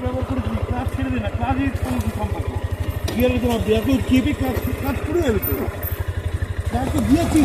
ব্যবহার করেছি, ক্লাস ছেড়ে দে না, ক্লাসের সঙ্গে কি সম্পর্ক? গিয়ারে তোমার দেওয়া কেউ চেপে কাজ করে যাবে তো, ক্লাস তো দিয়েছি।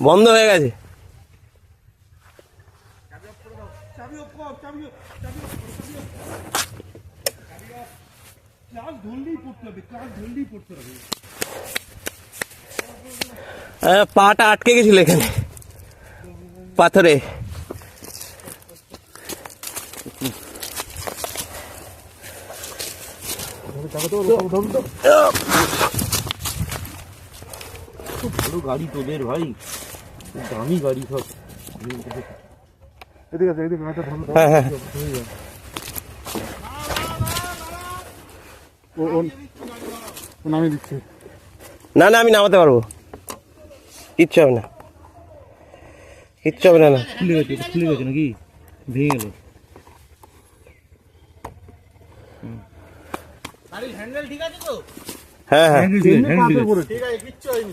বন্ধ হয়ে গেছে। পাটা আটকে গেছিল এখানে পাথরে। ভালো গাড়ি তোদের ভাই, দামি গাড়ি সব। এদিকে আছে, এদিকে আছে। হ্যাঁ হ্যাঁ, ও নামিয়ে দিচ্ছে। না না আমি নামাতে পারবো, কিচ্ছু হবে না, কিচ্ছু হবে না। না খুলে গেছে, খুলে গেছে নাকি ভেঙে গেল? হ্যাঁ হ্যাঁ,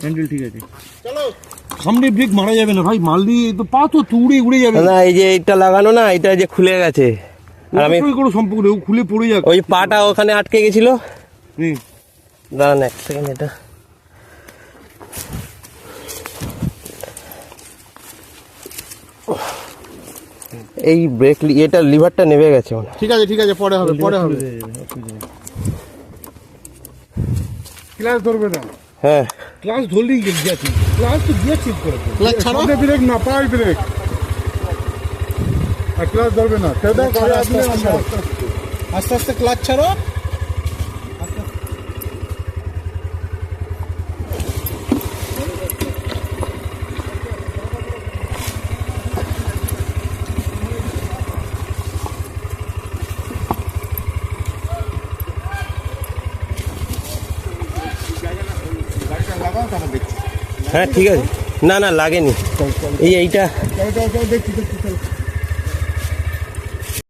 হ্যান্ডেল ঠিক আছে। সামনে ব্রেক মারা যাবে না ভাই, মারলি তো পা তো উড়ে যাবে। না এই যে এটা লাগানো না, এটা যে খুলে গেছে। আর আমি কোনো সম্পর্ক নেই, খুলে পড়ে যাবে। ওই পাটা ওখানে আটকে গেছিল। দাঁড়ান এক সেকেন্ড, এটা এই ব্রেক এটা লিভারটা নেমে গেছে। ঠিক আছে ঠিক আছে, পরে হবে, পরে হবে। ক্লাস ধরবে না? হ্যাঁ ক্লাস ধরলেই গেছি, ক্লাস তো গিয়ে ঠিক করে ক্লাস ছাড়া ব্রেক না পাই ব্রেক, আর ক্লাস ধরবে না। আস্তে আস্তে ক্লাচ ছাড়ো। হ্যাঁ ঠিক আছে। না না লাগেনি, এইটা দেখছি।